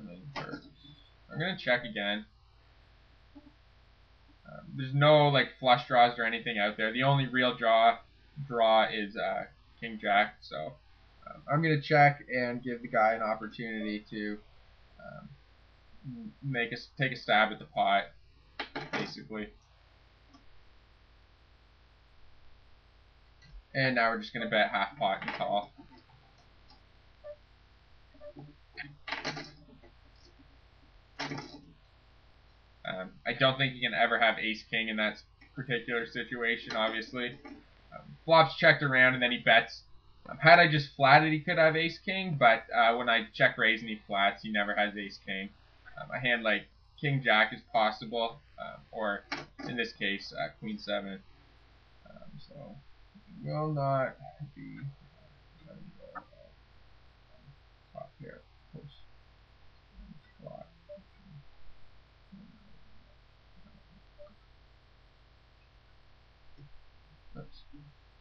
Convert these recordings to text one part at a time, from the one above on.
I'm gonna check again. There's no like flush draws or anything out there. The only real draw is King Jack. So I'm gonna check and give the guy an opportunity to take a stab at the pot, basically. And now we're just gonna bet half pot and call. I don't think you can ever have ace king in that particular situation, obviously. Flops checked around and then he bets. Had I just flatted, he could have ace king, but when I check raise and he flats, he never has ace king. A hand like king jack is possible, or in this case, queen seven. So will not be top pair. Oops.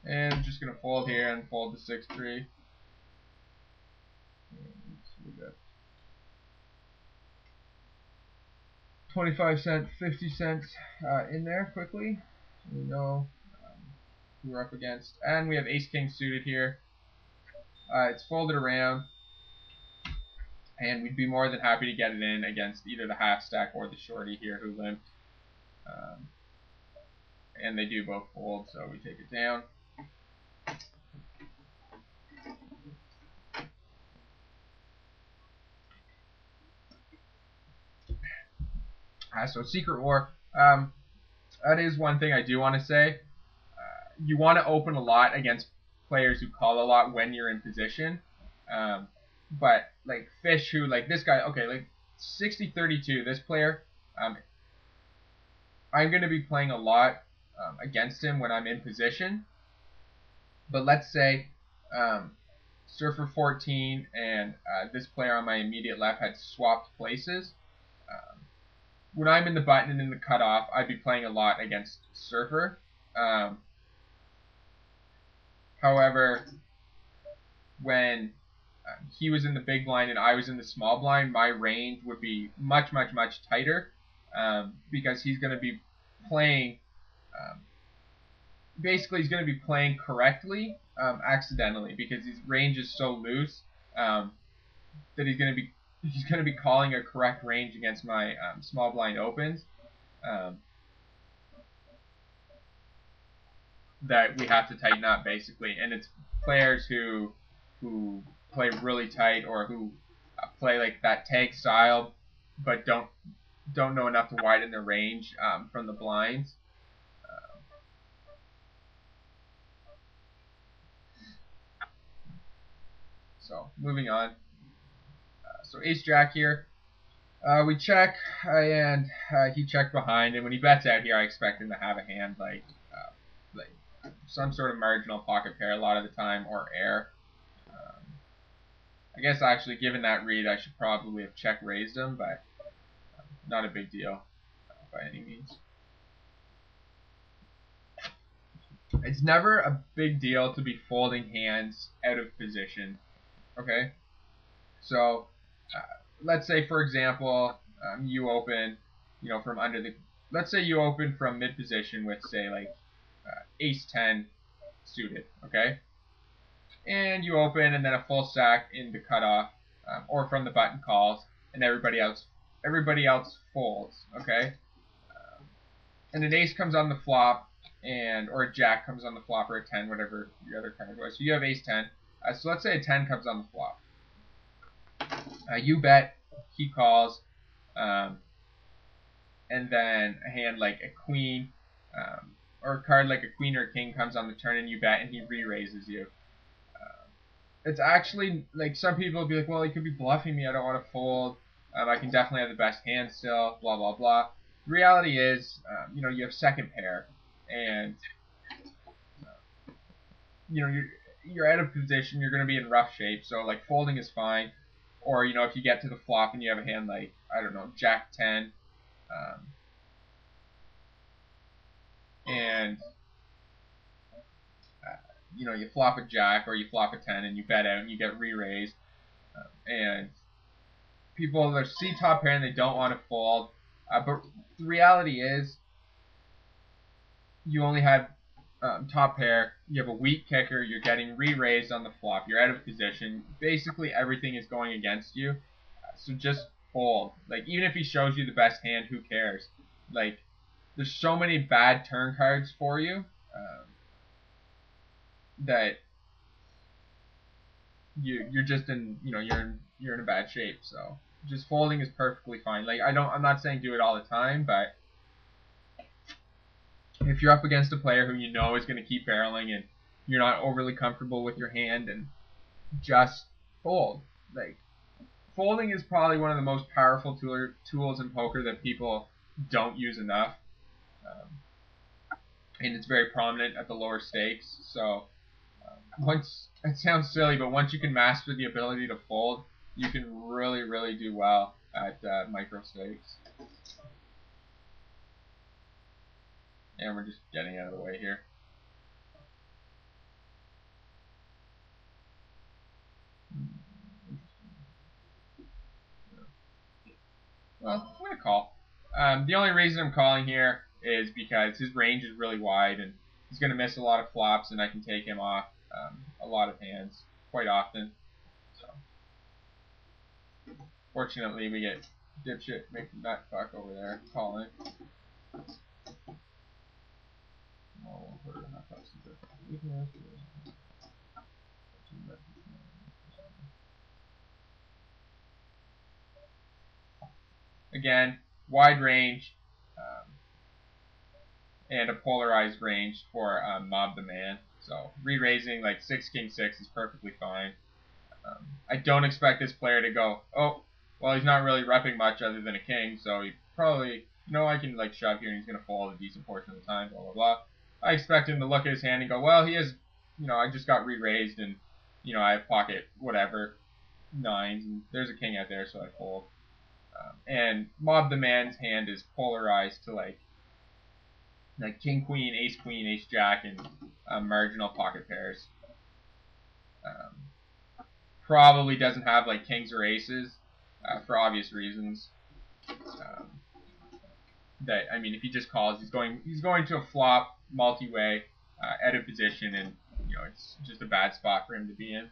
And I'm just gonna fold here and fold the 6-3. We got 25 cents, 50 cents in there quickly. So we know who we're up against. And we have ace king suited here. It's folded around. And we'd be more than happy to get it in against either the half stack or the shorty here who limped. And they do both fold, so we take it down. So Secret War, that is one thing I do want to say. You want to open a lot against players who call a lot when you're in position. But like Fish, who like this guy, okay, like 60-32, this player, I'm going to be playing a lot against him when I'm in position. But let's say Surfer 14 and this player on my immediate left had swapped places. When I'm in the button and in the cutoff, I'd be playing a lot against Surfer. However, when he was in the big blind and I was in the small blind, my range would be much, much, much tighter because he's going to be playing. Basically, he's going to be playing correctly accidentally because his range is so loose that he's going to be calling a correct range against my small blind opens. That we have to tighten up basically, and it's players who play really tight or who play like that tag style, but don't know enough to widen their range from the blinds. So moving on. So ace jack here. We check and he checked behind, and when he bets out here, I expect him to have a hand like some sort of marginal pocket pair a lot of the time, or air. I guess actually, given that read, I should probably have check raised him, but not a big deal by any means. It's never a big deal to be folding hands out of position. Okay, so let's say, for example, you open, from under the. Let's say you open from mid position with, say, like ace 10 suited. Okay, and you open and then a full stack in the cutoff, or from the button calls, and everybody else folds. Okay, and an ace comes on the flop, or a jack comes on the flop, or a 10, whatever your other card was. So you have ace 10. So let's say a 10 comes on the flop. You bet, he calls, and then a hand like a queen, or a card like a queen or a king comes on the turn, and you bet, and he re-raises you. It's actually, like, some people will be like, well, he could be bluffing me, I don't want to fold, I can definitely have the best hand still, blah, blah, blah. The reality is, you have second pair, and, you're out of position, you're going to be in rough shape, so, like, folding is fine. Or, if you get to the flop and you have a hand like, I don't know, jack 10, and, you flop a jack or you flop a 10 and you bet out and you get re-raised, and people that see top pair and they don't want to fold. But the reality is, you only have top pair. You have a weak kicker. You're getting re-raised on the flop. You're out of position. Basically, everything is going against you. So just fold. Like, even if he shows you the best hand, who cares? Like, there's so many bad turn cards for you that you're just in you're in a bad shape. So just folding is perfectly fine. Like, I'm not saying do it all the time, but if you're up against a player who you know is going to keep barreling and you're not overly comfortable with your hand, and just fold. Like, folding is probably one of the most powerful tools in poker that people don't use enough, and it's very prominent at the lower stakes. So once, it sounds silly, but once you can master the ability to fold, you can really, really do well at micro stakes. And we're just getting out of the way here. Well, I'm going to call. The only reason I'm calling here is because his range is really wide, and he's going to miss a lot of flops, and I can take him off a lot of hands quite often. So, fortunately, we get dipshit nut fuck over there calling. Again, wide range and a polarized range for Mob the Man. So re-raising like 6 King 6 is perfectly fine. I don't expect this player to go, oh, well, he's not really repping much other than a king, so he probably, I can like shove here and he's going to fold a decent portion of the time, blah, blah, blah. I expect him to look at his hand and go, well, he has, I just got re-raised and, I have pocket whatever, 9s, and there's a king out there, so I fold. And Mob the Man's hand is polarized to like king, queen, ace, jack, and marginal pocket pairs. Probably doesn't have like kings or aces for obvious reasons. That, I mean, if he just calls, he's going to a flop multi-way out of position, and it's just a bad spot for him to be in.